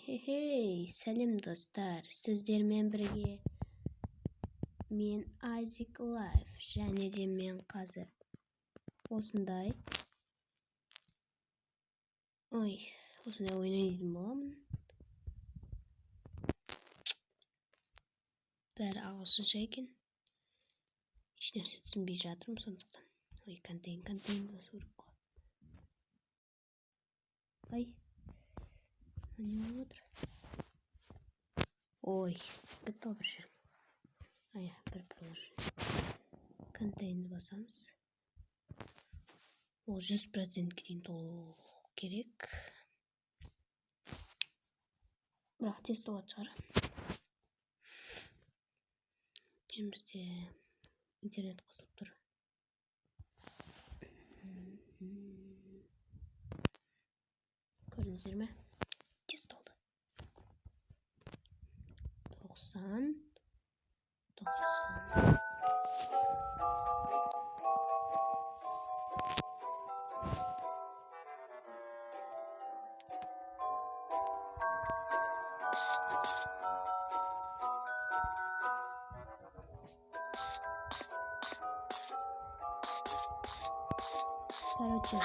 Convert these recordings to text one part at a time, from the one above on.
Хей, сәлем достар, сіздермен бірге мен Айзек Лайф, және де мен қазір осындай ойын ойнайтын боламын. Бәрі ағылшынша екен. Ешнәрсе түсінбей жатырмын, сондықтан. Контейн басу керек қой. Не болып отыр? Бітті бір жер. Бір контейнді басамыз. Ол 100%-ке дейін толу керек. Бірақ тест болады шығар. Бізде интернет қосылып тұр. Көрдіңіздер ме? Тест oldu. 90. Короче.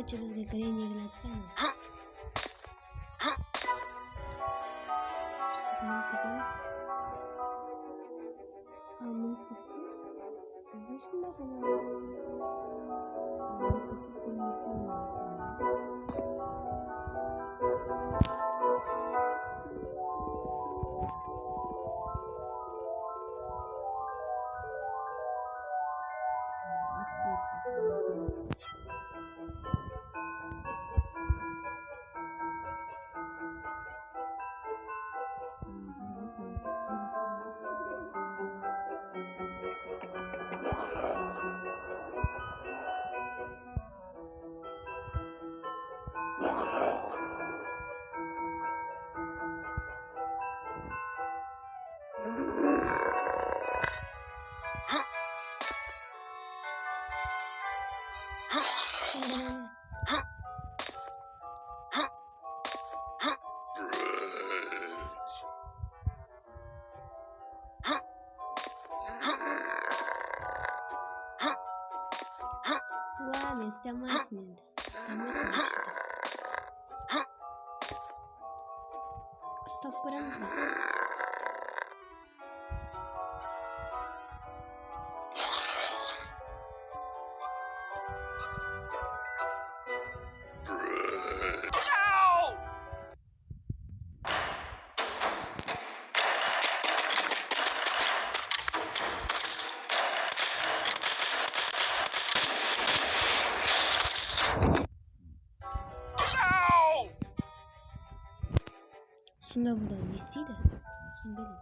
Бізге кірені келатса. Мен істемейсің енді. Ұсталып көреміз бе? Сонда бұлда не істейді? Түсінбедім.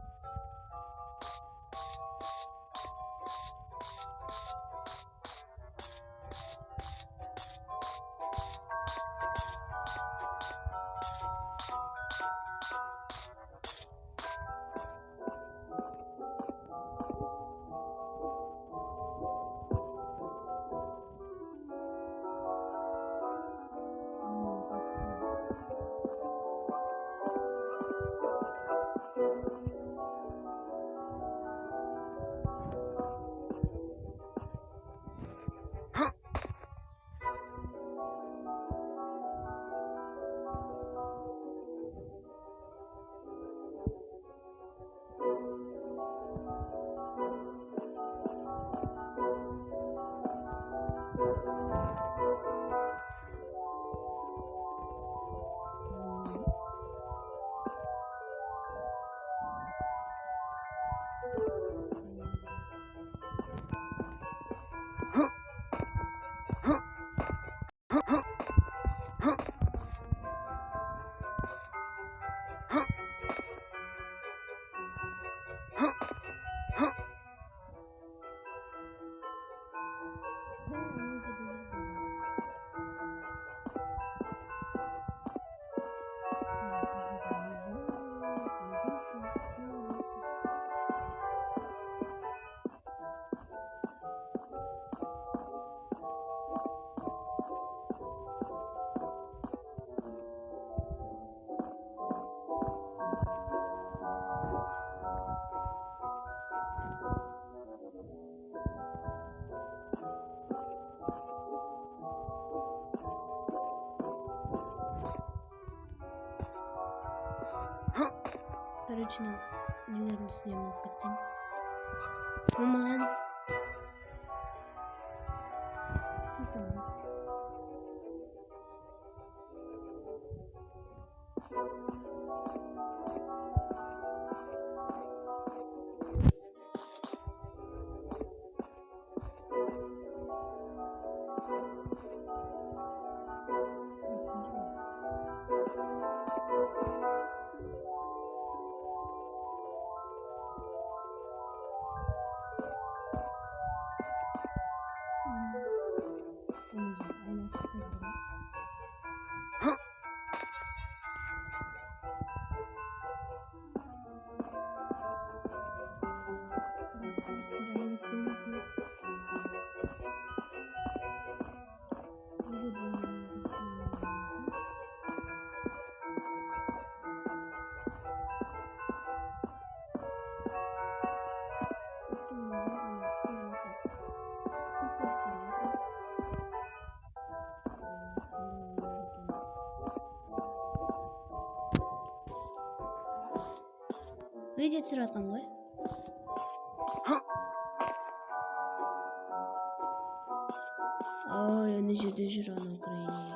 Короче, нелердің үстіне мініп кетсем. Маман. Видео түсіріп жатқам ғой. Ай, ана жерде жүр ана Украина.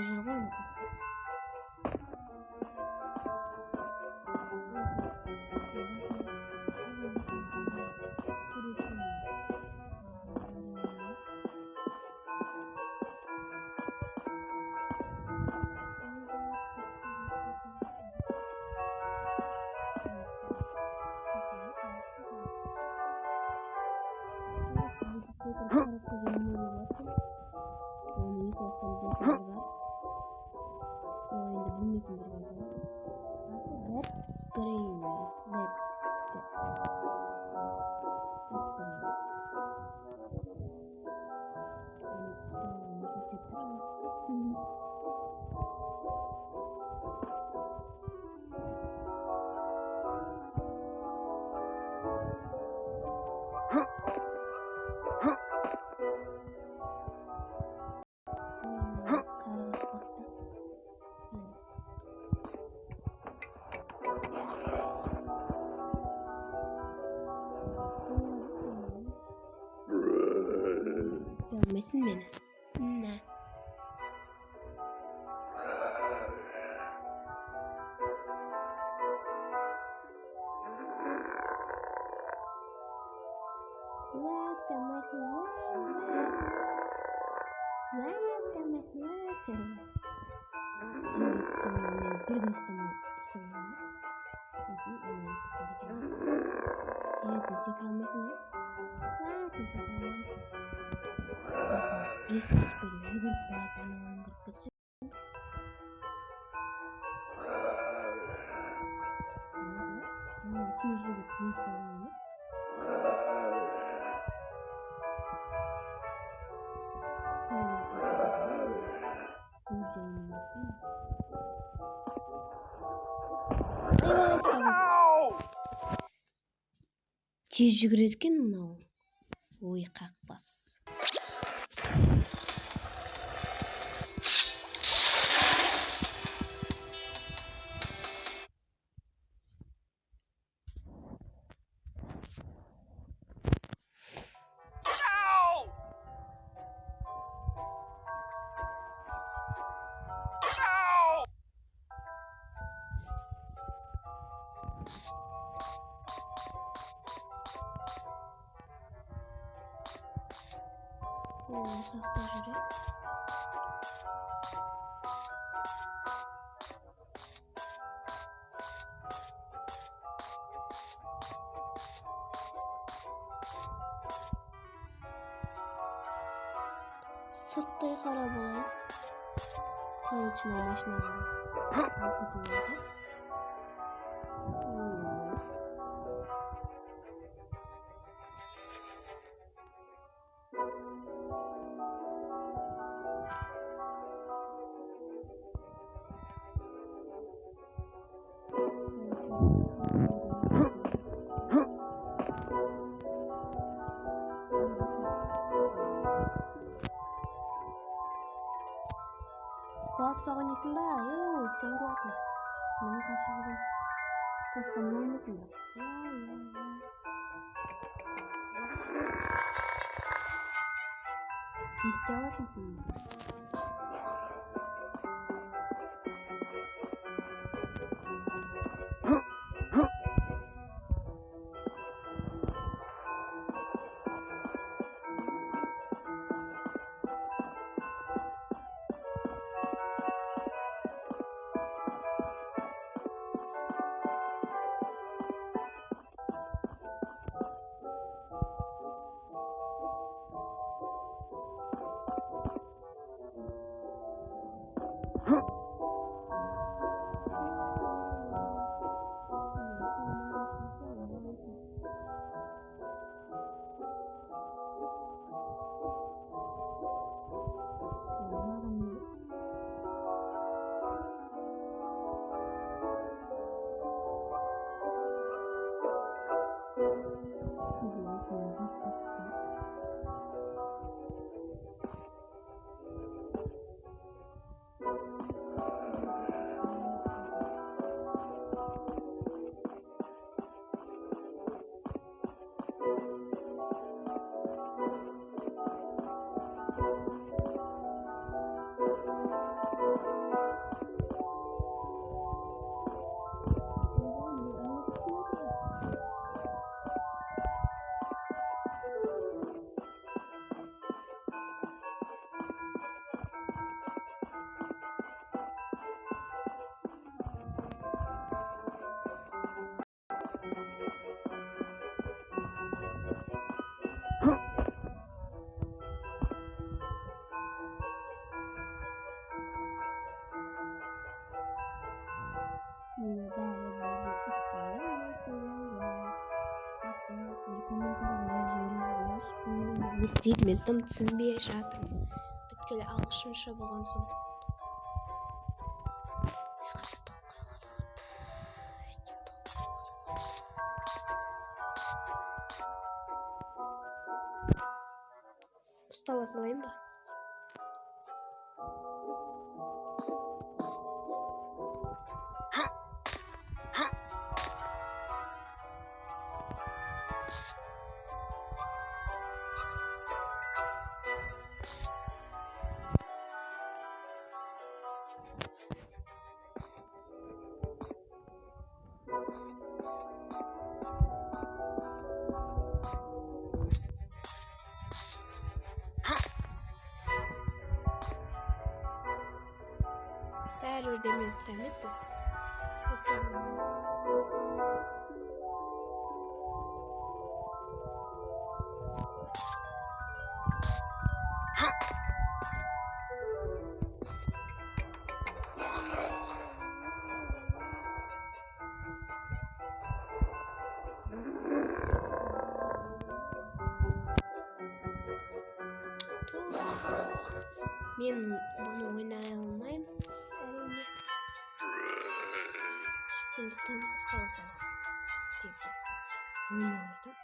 Жүр ғой. Oyunda bilmediğim bir var. Red green. Red. көрмесін мені. Мә. Тез жүгіреді екен мынау. Ой, қақпас. Сақта жүре. Сырттай қарап алайын. Короче, машинаға алып кетуге. Құласпақ ойнайсың ба? Сен құласың. Менің қашы жүрген. Тасқанын ойнайсың ба? Есте аласың сен. Не істейді, мен тым түсінбей жатырмын. Біткелі ағылшынша болған соң. Ұстала салайын ба? мен сәметті. Мен бұны ойнай алмаймын, әрине. Сондықтан ұстала салам деп ойнап айтам.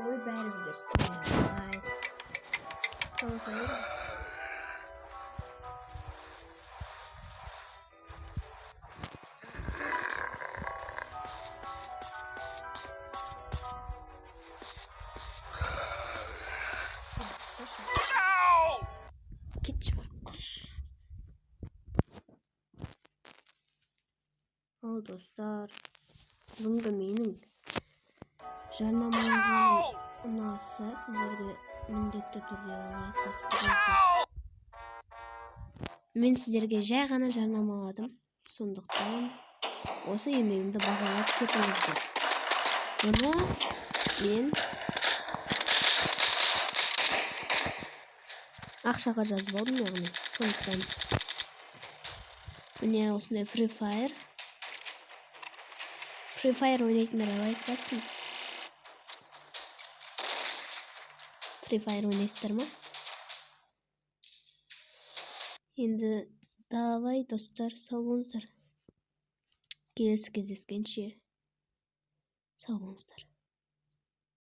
Ой, бәрібір де ұстай алмайды. Ұстала салайын. Кетші бар, құш. Ал достар, бұнда менің жарнамалауға ұнаса, сіздерге міндетті түрде лайк басып қойыңыздар. Мен сіздерге жай ғана жарнамаладым, сондықтан осы еңбегімді бағалап кетіңіздер. Бұны мен ақшаға жазып алдым, яғни. Сондықтан міне осындай Free Fire ойнайтындар лайк бассын. Free Fire ойнайсыздар ма? Енді давай достар, сау болыңыздар. Келесі кездескенше сау болыңыздар.